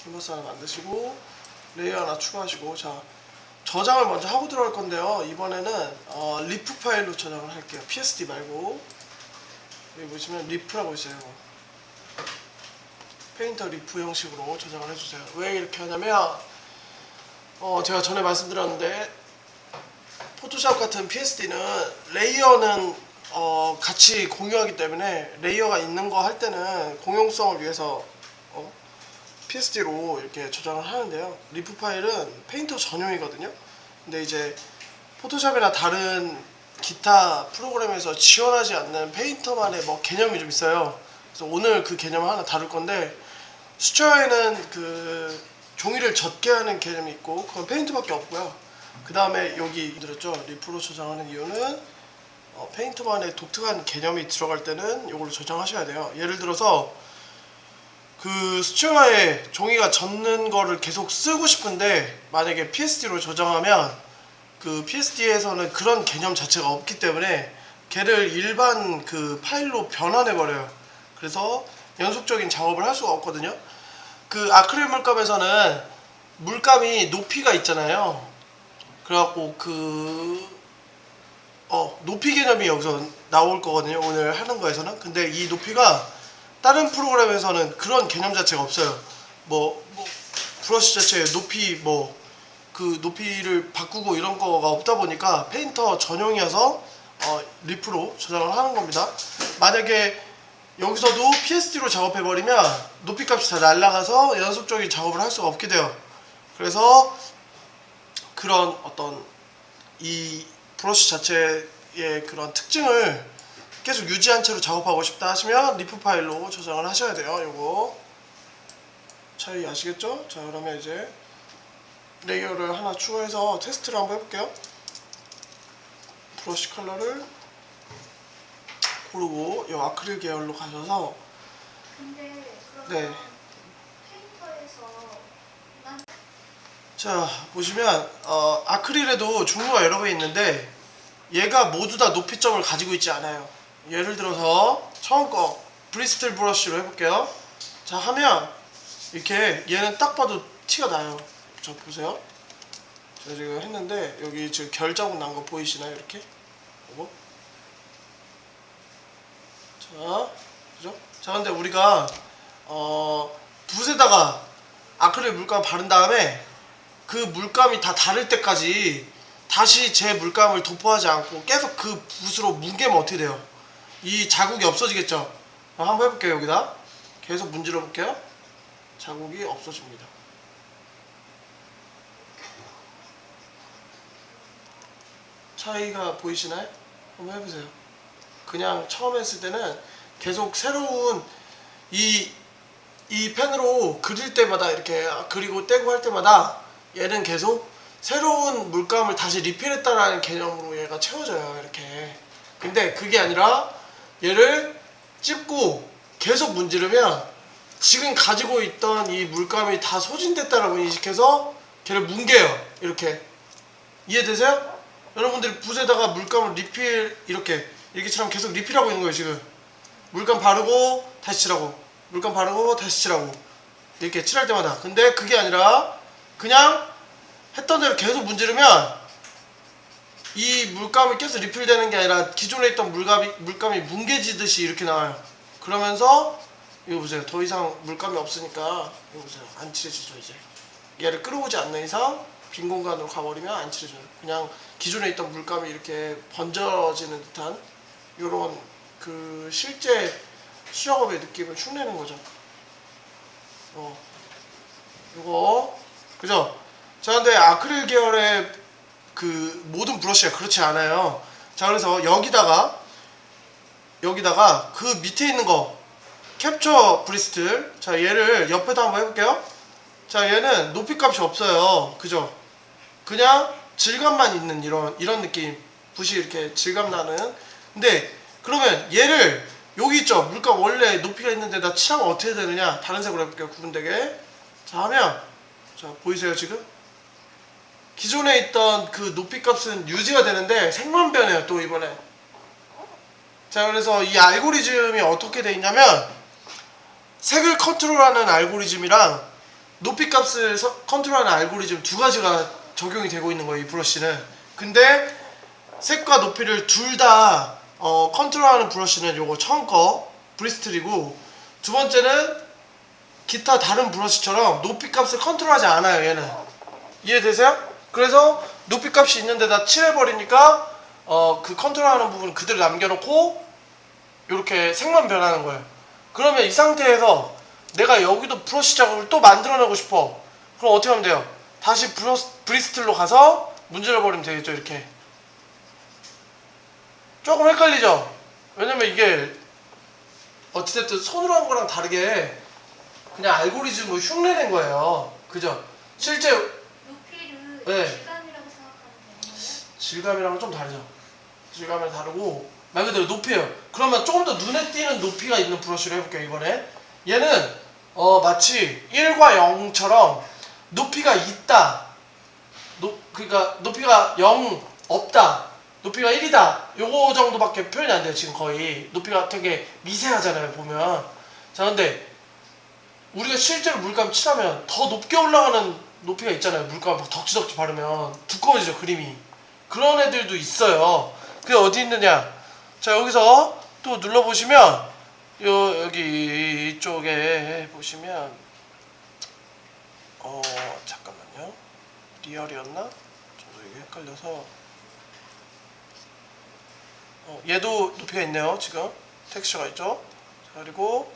캔버스 하나 만드시고 레이어 하나 추가하시고, 자 저장을 먼저 하고 들어갈 건데요. 이번에는 리프 파일로 저장을 할게요. PSD 말고. 여기 보시면 리프라고 있어요. 페인터 리프 형식으로 저장을 해주세요. 왜 이렇게 하냐면 제가 전에 말씀드렸는데 포토샵 같은 PSD는 레이어는 같이 공유하기 때문에 레이어가 있는 거 할 때는 공용성을 위해서 PSD로 이렇게 저장을 하는데요. 리프 파일은 페인터 전용이거든요. 근데 이제 포토샵이나 다른 기타 프로그램에서 지원하지 않는 페인터만의 뭐 개념이 좀 있어요. 그래서 오늘 그 개념을 하나 다룰 건데, 수초에는 그 종이를 젖게 하는 개념이 있고 그건 페인트밖에 없고요. 그 다음에 여기 들었죠? 리프로 저장하는 이유는 페인트만의 독특한 개념이 들어갈 때는 이걸로 저장하셔야 돼요. 예를 들어서 그 수채화에 종이가 젖는 거를 계속 쓰고 싶은데 만약에 PSD로 저장하면 그 PSD에서는 그런 개념 자체가 없기 때문에 걔를 일반 그 파일로 변환해 버려요. 그래서 연속적인 작업을 할 수가 없거든요. 그 아크릴 물감에서는 물감이 높이가 있잖아요. 그래갖고 높이 개념이 여기서 나올 거거든요. 오늘 하는 거에서는. 근데 이 높이가 다른 프로그램에서는 그런 개념 자체가 없어요. 브러쉬 자체의 높이 그 높이를 바꾸고 이런 거가 없다 보니까 페인터 전용이어서 리프로 저장을 하는 겁니다. 만약에 여기서도 PSD로 작업해버리면 높이 값이 다 날아가서 연속적인 작업을 할 수가 없게 돼요. 그래서 그런 어떤 이 브러쉬 자체의 그런 특징을 계속 유지한 채로 작업하고 싶다 하시면 리프 파일로 저장을 하셔야 돼요. 요거 차이 아시겠죠? 자, 그러면 이제 레이어를 하나 추가해서 테스트를 한번 해볼게요. 브러쉬 컬러를 고르고 이 아크릴 계열로 가셔서. 근데 네. 페인터에서 자, 보시면 아크릴에도 종류가 여러 개 있는데 얘가 모두 다 높이점을 가지고 있지 않아요. 예를 들어서 처음 거 브리스틀 브러쉬로 해볼게요. 자, 하면 이렇게 얘는 딱 봐도 티가 나요. 자, 보세요. 제가 지금 했는데 여기 지금 결자국 난 거 보이시나요? 이렇게 요거. 자, 그죠? 자, 근데 우리가 붓에다가 아크릴 물감 바른 다음에 그 물감이 다 다를 때까지 다시 제 물감을 도포하지 않고 계속 그 붓으로 뭉개면 어떻게 돼요? 이 자국이 없어지겠죠? 한번 해볼게요. 여기다 계속 문질러 볼게요. 자국이 없어집니다. 차이가 보이시나요? 한번 해보세요. 그냥 처음 했을 때는 계속 새로운 이 펜으로 그릴 때마다 이렇게 그리고 떼고 할 때마다 얘는 계속 새로운 물감을 다시 리필했다라는 개념으로 얘가 채워져요. 이렇게. 근데 그게 아니라 얘를 찝고 계속 문지르면 지금 가지고 있던 이 물감이 다 소진됐다라고 인식해서 걔를 뭉개요. 이렇게. 이해되세요? 여러분들이 붓에다가 물감을 리필 이렇게처럼 계속 리필하고 있는 거예요. 지금 물감 바르고 다시 칠하고 물감 바르고 다시 칠하고 이렇게 칠할 때마다. 근데 그게 아니라 그냥 했던 대로 계속 문지르면 이 물감이 계속 리필되는 게 아니라 기존에 있던 물감이 뭉개지듯이 이렇게 나와요. 그러면서 이거 보세요. 더 이상 물감이 없으니까 이거 보세요. 안 칠해지죠. 이제 얘를 끌어오지 않는 이상 빈 공간으로 가버리면 안 칠해져요. 그냥 기존에 있던 물감이 이렇게 번져지는 듯한 이런 그 실제 수작업의 느낌을 흉내는 거죠. 이거 그죠? 자, 근데 아크릴 계열의 그 모든 브러쉬가 그렇지 않아요. 자, 그래서 여기다가 그 밑에 있는 거 캡처 브리스틀, 자, 얘를 옆에다 한번 해볼게요. 자, 얘는 높이 값이 없어요. 그죠? 그냥 질감만 있는 이런 느낌. 붓이 이렇게 질감 나는. 근데 그러면 얘를 여기 있죠? 물감 원래 높이가 있는데 나 칠하면 어떻게 되느냐? 다른 색으로 해볼게요. 구분되게. 자, 하면 자, 보이세요 지금? 기존에 있던 그 높이 값은 유지가 되는데 색만 변해요. 또 이번에. 자, 그래서 이 알고리즘이 어떻게 돼 있냐면 색을 컨트롤하는 알고리즘이랑 높이 값을 컨트롤하는 알고리즘 두 가지가 적용이 되고 있는 거예요, 이 브러쉬는. 근데 색과 높이를 둘 다 컨트롤하는 브러쉬는 요거 처음 거 브리스틀이고, 두 번째는 기타 다른 브러쉬처럼 높이 값을 컨트롤하지 않아요, 얘는. 이해되세요? 그래서 높이 값이 있는 데다 칠해버리니까 그 컨트롤하는 부분을 그대로 남겨놓고 이렇게 색만 변하는 거예요. 그러면 이 상태에서 내가 여기도 브러쉬 자국을 또 만들어내고 싶어. 그럼 어떻게 하면 돼요? 다시 브리스틀로 가서 문질러 버리면 되겠죠, 이렇게. 조금 헷갈리죠? 왜냐면 이게 어찌됐든 손으로 한 거랑 다르게 그냥 알고리즘으로 흉내낸 거예요. 그죠? 실제 높이를 네. 질감이라고 생각하면 되는 거예요? 질감이랑 좀 다르죠. 질감이 다르고 말 그대로 높이에요. 그러면 조금 더 눈에 띄는 높이가 있는 브러쉬로 해볼게요, 이번에. 얘는 마치 1과 0처럼 높이가 있다, 그러니까 높이가 0 없다, 높이가 1이다, 요거 정도밖에 표현이 안 돼요. 지금 거의 높이가 되게 미세하잖아요, 보면. 자, 근데 우리가 실제로 물감 칠하면 더 높게 올라가는 높이가 있잖아요. 물감 막 덕지덕지 바르면 두꺼워지죠, 그림이. 그런 애들도 있어요. 그게 어디 있느냐? 자, 여기서 또 눌러보시면 여기 이쪽에 보시면 잠깐만요. 리얼이었나? 저도 이게 헷갈려서 얘도 높이가 있네요. 지금 텍스처가 있죠. 자, 그리고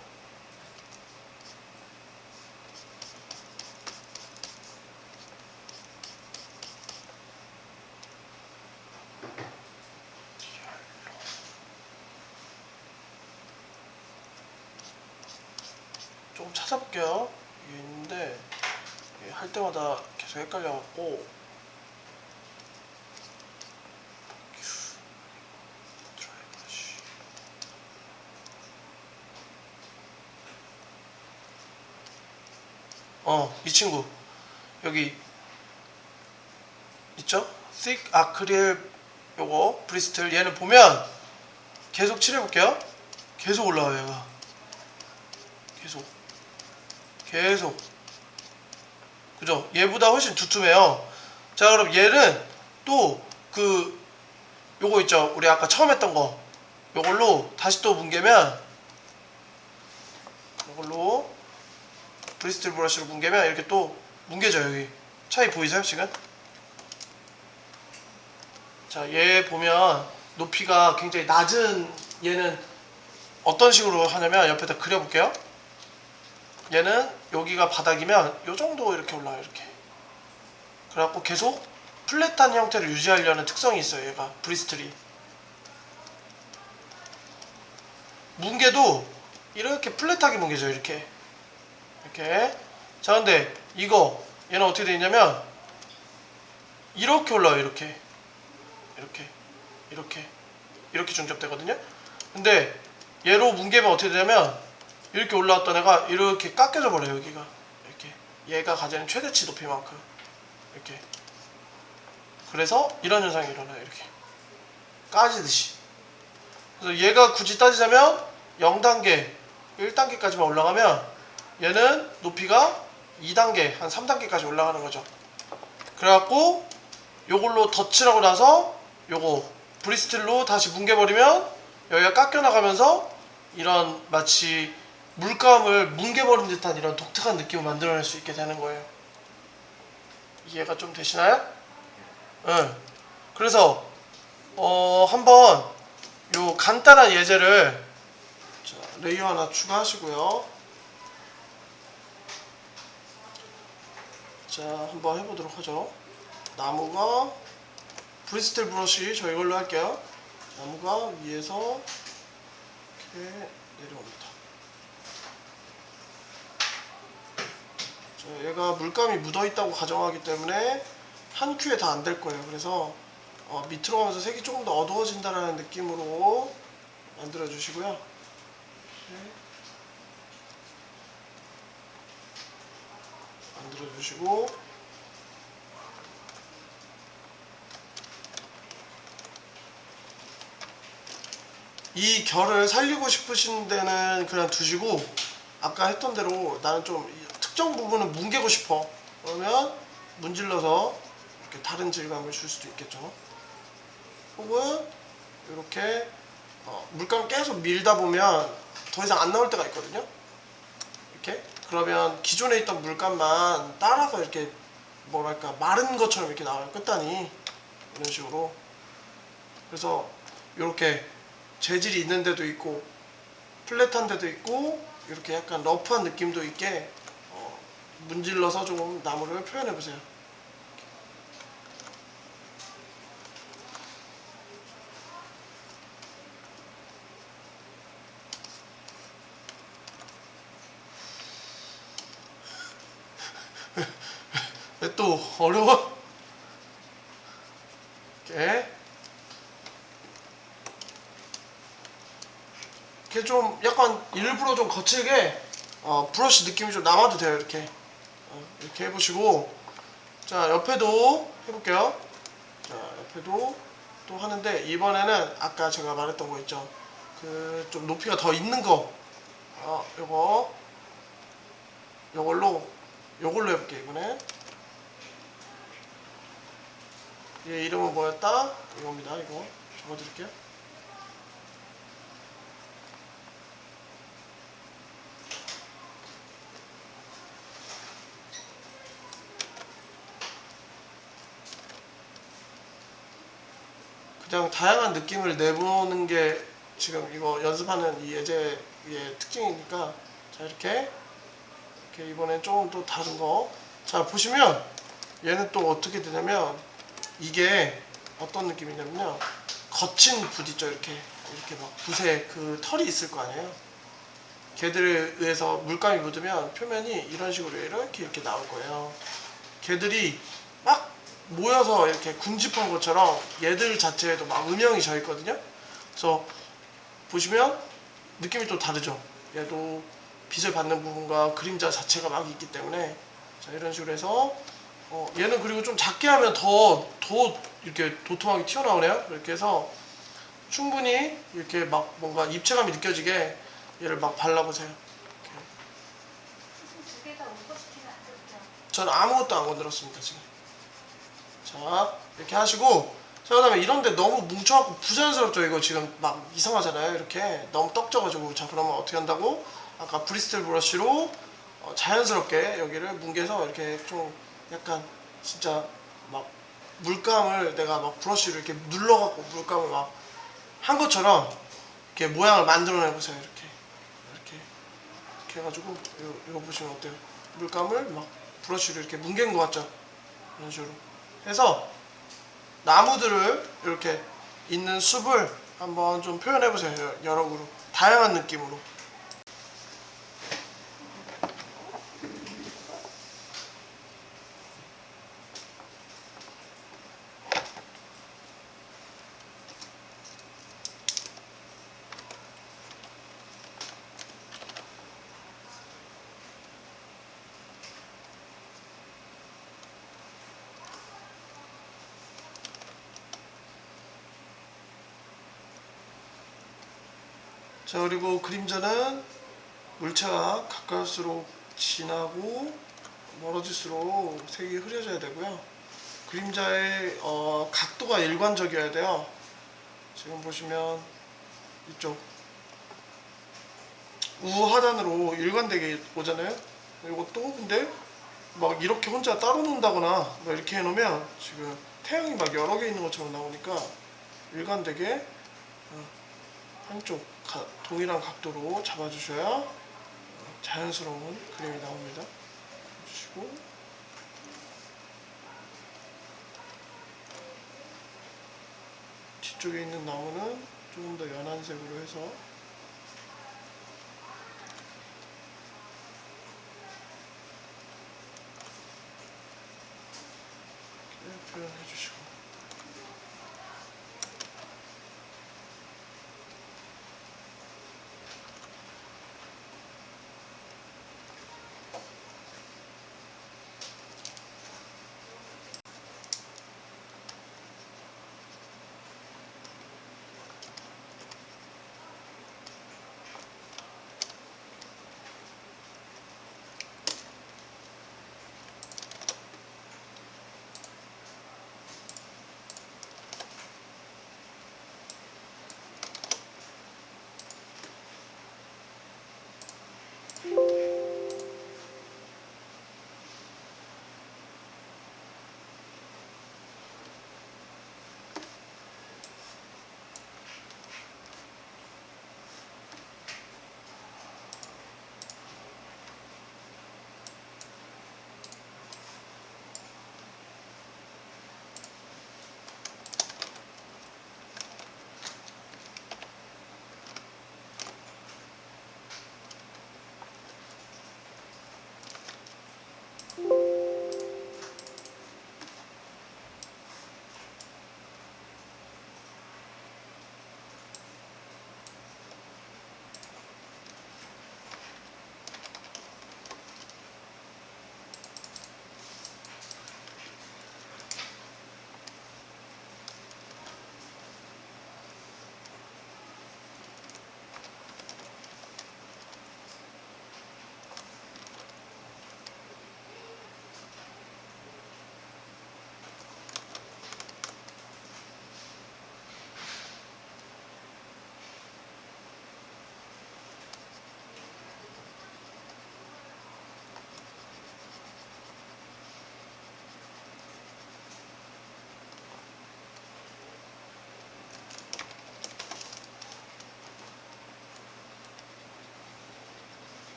조금 찾아볼게요. 이게 있는데 할 때마다 계속 헷갈려갖고. 이 친구 여기 있죠? thick 아크릴 요거 브리스틀, 얘는 보면 계속 칠해볼게요. 계속 올라와요, 얘가. 계속 그죠? 얘보다 훨씬 두툼해요. 자, 그럼 얘는 또 요거 있죠? 우리 아까 처음 했던 거, 요걸로 다시 또 뭉개면, 요걸로 브리스틀 브러쉬로 뭉개면 이렇게 또 뭉개져요. 여기 차이 보이세요, 지금? 자, 얘 보면 높이가 굉장히 낮은, 얘는 어떤 식으로 하냐면 옆에다 그려볼게요. 얘는 여기가 바닥이면 요 정도 이렇게 올라와요, 이렇게. 그래갖고 계속 플랫한 형태를 유지하려는 특성이 있어요, 얘가 브리스틀이. 뭉개도 이렇게 플랫하게 뭉개져요, 이렇게. 자, 근데 얘는 어떻게 되어 있냐면 이렇게 올라와요, 이렇게 중첩되거든요. 근데 얘로 뭉개면 어떻게 되냐면 이렇게 올라왔던 애가 이렇게 깎여져 버려요, 여기가. 이렇게 얘가 가지는 최대치 높이만큼 이렇게. 그래서 이런 현상이 일어나요, 이렇게 까지듯이. 그래서 얘가 굳이 따지자면 0단계 1단계까지만 올라가면 얘는 높이가 2단계 한 3단계까지 올라가는 거죠. 그래갖고 요걸로 덧칠하고 나서 요거 브리스틀로 다시 뭉개버리면 여기가 깎여 나가면서 이런 마치 물감을 뭉개버린 듯한 이런 독특한 느낌을 만들어낼 수 있게 되는 거예요. 이해가 좀 되시나요? 응. 그래서 한번 요 간단한 예제를, 자, 레이어 하나 추가하시고요. 자, 한번 해보도록 하죠. 나무가 브리스틀 브러쉬 저 이걸로 할게요. 나무가 위에서 이렇게 내려옵니다. 자, 얘가 물감이 묻어있다고 가정하기 때문에 한 큐에 다 안 될 거예요. 그래서 밑으로 가면서 색이 조금 더 어두워진다는 느낌으로 만들어 주시고요. 이렇게 만들어 주시고, 이 결을 살리고 싶으신 데는 그냥 두시고, 아까 했던 대로 나는 좀 특정 부분을 뭉개고 싶어. 그러면 문질러서 이렇게 다른 질감을 줄 수도 있겠죠. 혹은 이렇게 물감 계속 밀다 보면 더 이상 안 나올 때가 있거든요. 이렇게 그러면 기존에 있던 물감만 따라서 이렇게 뭐랄까 마른 것처럼 이렇게 나와요. 끝단이 이런 식으로. 그래서 이렇게 재질이 있는 데도 있고 플랫한 데도 있고 이렇게 약간 러프한 느낌도 있게 문질러서 조금 나무를 표현해 보세요. 왜 또 어려워? 이렇게 좀 약간 일부러 좀 거칠게 브러쉬 느낌이 좀 남아도 돼요. 이렇게 해보시고, 자 옆에도 해볼게요. 자 옆에도 또 하는데 이번에는 아까 제가 말했던 거 있죠. 그 좀 높이가 더 있는 거, 요걸로 해볼게요. 이번에 얘 이름은 뭐였다? 이겁니다. 이거 적어드릴게요. 그냥 다양한 느낌을 내보는 게 지금 이거 연습하는 이 예제의 특징이니까, 자 이렇게 이번엔 조금 또 다른 거. 자 보시면 얘는 또 어떻게 되냐면, 이게 어떤 느낌이냐면요, 거친 붓 있죠. 이렇게 막 붓에 그 털이 있을 거 아니에요. 걔들에 의해서 물감이 묻으면 표면이 이런 식으로 이렇게 나올 거예요. 걔들이 막 모여서 이렇게 궁집한 것처럼 얘들 자체에도 막 음영이 져 있거든요. 그래서 보시면 느낌이 또 다르죠. 얘도 빛을 받는 부분과 그림자 자체가 막 있기 때문에, 자 이런 식으로 해서 얘는 그리고 좀 작게 하면 더 이렇게 도톰하게 튀어나오네요. 이렇게 해서 충분히 이렇게 막 뭔가 입체감이 느껴지게 얘를 막 발라보세요. 두 개 다 오버스틱 안 됐죠? 전 아무것도 안 건드렸습니다 지금. 자 이렇게 하시고, 자 그다음에 이런데 너무 뭉쳐갖고 부자연스럽죠. 이거 지금 막 이상하잖아요. 이렇게 너무 떡져가지고. 자 그러면 어떻게 한다고? 아까 브리스틀 브러쉬로 자연스럽게 여기를 뭉개서 이렇게 좀 약간 진짜 막 물감을 내가 막 브러쉬로 이렇게 눌러갖고 물감을 막 한 것처럼 이렇게 모양을 만들어내 보세요. 이렇게 해가지고 이거 보시면 어때요? 물감을 막 브러쉬로 이렇게 뭉갠 것 같죠? 이런 식으로 해서 나무들을 이렇게 있는 숲을 한번 좀 표현해 보세요. 여러 그루 다양한 느낌으로. 자 그리고 그림자는 물체가 가까울수록 진하고 멀어질수록 색이 흐려져야 되고요. 그림자의 각도가 일관적이어야 돼요. 지금 보시면 이쪽 우하단으로 일관되게 오잖아요. 이것도 근데 막 이렇게 혼자 따로 논다거나 막 이렇게 해놓으면 지금 태양이 막 여러 개 있는 것처럼 나오니까 일관되게 한쪽 동일한 각도로 잡아주셔야 자연스러운 그림이 나옵니다. 해주시고, 뒤쪽에 있는 나무는 조금 더 연한 색으로 해서 이렇게 표현해 주시고,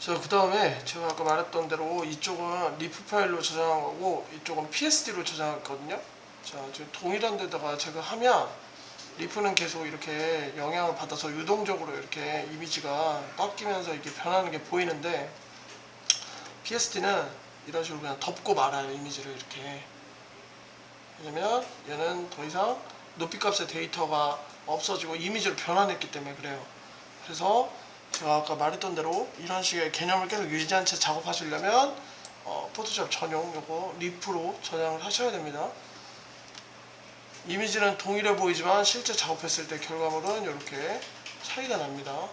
자, 그 다음에 제가 아까 말했던 대로 이쪽은 리프 파일로 저장한 거고 이쪽은 PSD로 저장했거든요. 자, 지금 동일한 데다가 제가 하면 리프는 계속 이렇게 영향을 받아서 유동적으로 이렇게 이미지가 꺾이면서 이렇게 변하는 게 보이는데 PSD는 이런 식으로 그냥 덮고 말아요, 이미지를 이렇게. 왜냐면 얘는 더 이상 높이값의 데이터가 없어지고 이미지로 변환했기 때문에 그래요. 그래서 제가 아까 말했던 대로 이런 식의 개념을 계속 유지한 채 작업하시려면 포토샵 전용 요거 리프로 저장을 하셔야 됩니다. 이미지는 동일해 보이지만 실제 작업했을 때 결과물은 이렇게 차이가 납니다.